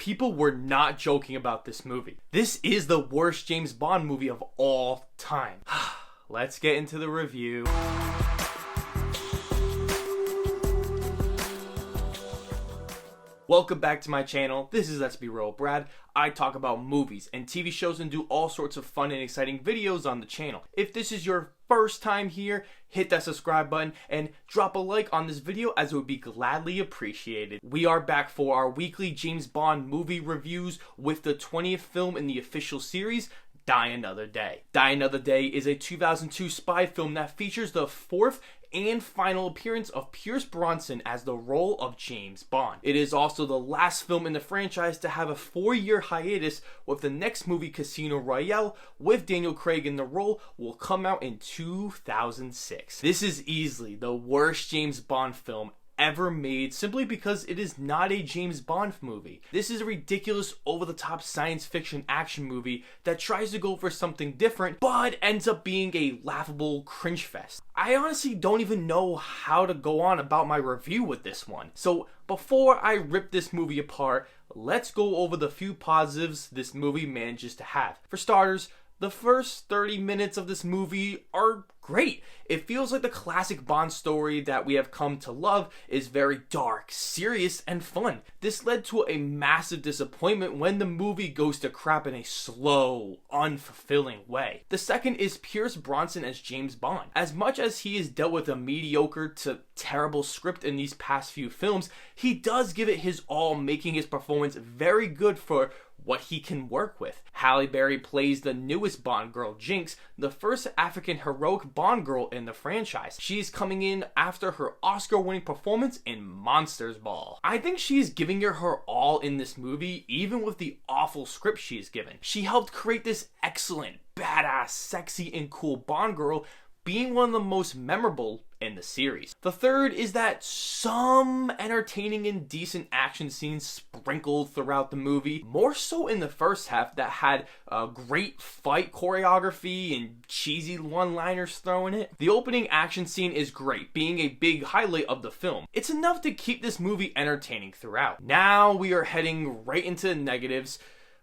People were not joking about this movie. This is the worst James Bond movie of all time. Let's get into the review. Welcome back to my channel. This is Let's Be Real Brad. I talk about movies and TV shows and do all sorts of fun and exciting videos on the channel. If this is your first time here, hit that subscribe button and drop a like on this video, as it would be gladly appreciated. We are back for our weekly James Bond movie reviews with the 20th film in the official series, Die Another Day. Die Another Day is a 2002 spy film that features the fourth and final appearance of Pierce Brosnan as the role of James Bond. It is also the last film in the franchise to have a 4-year hiatus, with the next movie, Casino Royale, with Daniel Craig in the role, will come out in 2006. This is easily the worst James Bond film ever made, simply because it is not a James Bond movie. This is a ridiculous, over-the-top science fiction action movie that tries to go for something different, but ends up being a laughable cringe fest. I honestly don't even know how to go on about my review with this one. So before I rip this movie apart, let's go over the few positives this movie manages to have. For starters, the first 30 minutes of this movie are great. It feels like the classic Bond story that we have come to love is very dark, serious, and fun. This led to a massive disappointment when the movie goes to crap in a slow, unfulfilling way. The second is Pierce Brosnan as James Bond. As much as he has dealt with a mediocre to terrible script in these past few films, he does give it his all, making his performance very good for what he can work with. Halle Berry plays the newest Bond girl, Jinx, the first African heroic Bond girl in the franchise. She's coming in after her Oscar-winning performance in Monsters Ball. I think she's giving it her all in this movie, even with the awful script she's given. She helped create this excellent, badass, sexy, and cool Bond girl, being one of the most memorable in the series. The third is that some entertaining and decent action scenes sprinkled throughout the movie, more so in the first half, that had great fight choreography and cheesy one-liners thrown in it. The opening action scene is great, being a big highlight of the film. It's enough to keep this movie entertaining throughout. Now we are heading right into the negatives.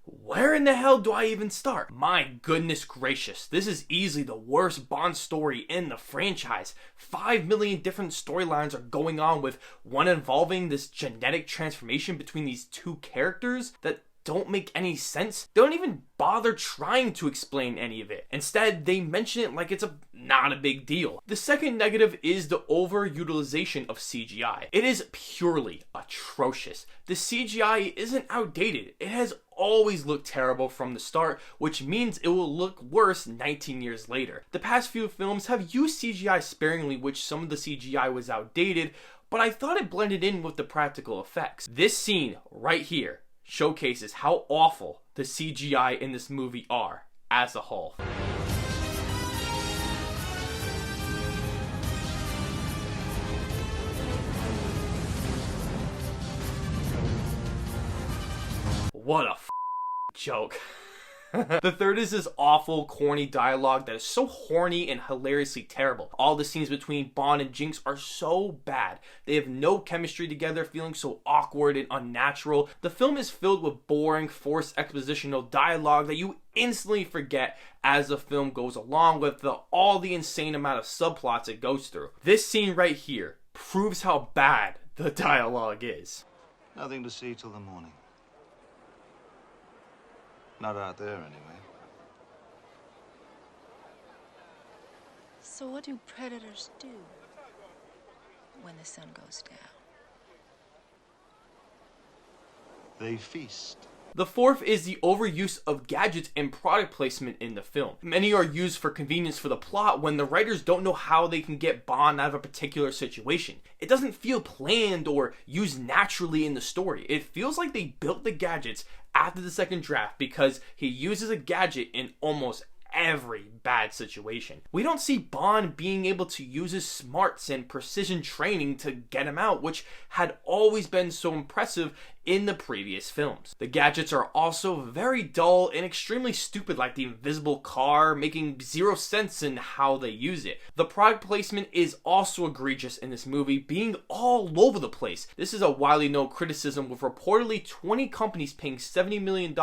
Where in the hell do I even start? My goodness gracious, this is easily the worst Bond story in the franchise. 5 million different storylines are going on, with one involving this genetic transformation between these two characters that don't make any sense. They don't even bother trying to explain any of it. Instead, they mention it like it's not a big deal. The second negative is the overutilization of CGI. It is purely atrocious. The CGI isn't outdated. It has always looked terrible from the start, which means it will look worse 19 years later. The past few films have used CGI sparingly, which some of the CGI was outdated, but I thought it blended in with the practical effects. This scene right here showcases how awful the CGI in this movie are as a whole. What a joke. The third is this awful, corny dialogue that is so horny and hilariously terrible. All the scenes between Bond and Jinx are so bad. They have no chemistry together, feeling so awkward and unnatural. The film is filled with boring, forced expositional dialogue that you instantly forget as the film goes along, with all the insane amount of subplots it goes through. This scene right here proves how bad the dialogue is. Nothing to see till the morning. Not out there, anyway. So what do predators do when the sun goes down? They feast. The fourth is the overuse of gadgets and product placement in the film. Many are used for convenience for the plot, when the writers don't know how they can get Bond out of a particular situation. It doesn't feel planned or used naturally in the story. It feels like they built the gadgets after the second draft, because he uses a gadget in almost every bad situation. We don't see Bond being able to use his smarts and precision training to get him out, which had always been so impressive in the previous films. The gadgets are also very dull and extremely stupid, like the invisible car, making zero sense in how they use it. The product placement is also egregious in this movie, being all over the place. This is a widely known criticism, with reportedly 20 companies paying $70 million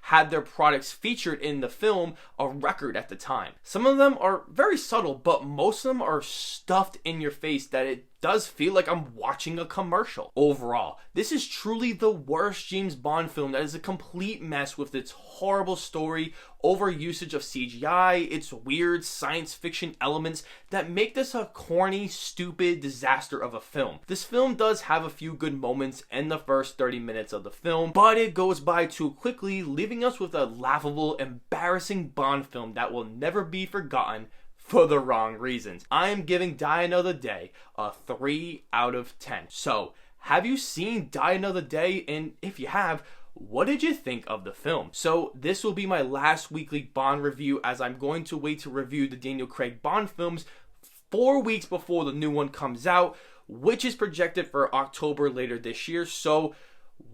had their products featured in the film, a record at the time. Some of them are very subtle, but most of them are stuffed in your face that it does feel like I'm watching a commercial. Overall, this is truly the worst James Bond film that is a complete mess, with its horrible story, over usage of CGI, its weird science fiction elements that make this a corny, stupid disaster of a film. This film does have a few good moments in the first 30 minutes of the film, but it goes by too quickly, leaving us with a laughable, embarrassing Bond film that will never be forgotten for the wrong reasons. I am giving Die Another Day a 3 out of 10. So, have you seen Die Another Day? And if you have, what did you think of the film? So, this will be my last weekly Bond review, as I'm going to wait to review the Daniel Craig Bond films 4 weeks before the new one comes out, which is projected for October later this year. So,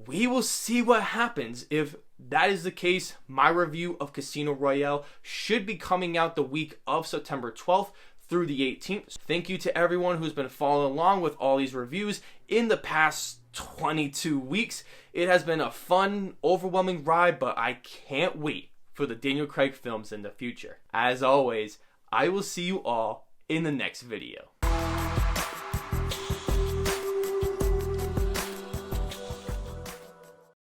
we will see what happens. If that is the case, my review of Casino Royale should be coming out the week of September 12th through the 18th. Thank you to everyone who's been following along with all these reviews in the past 22 weeks. It has been a fun, overwhelming ride, but I can't wait for the Daniel Craig films in the future. As always, I will see you all in the next video.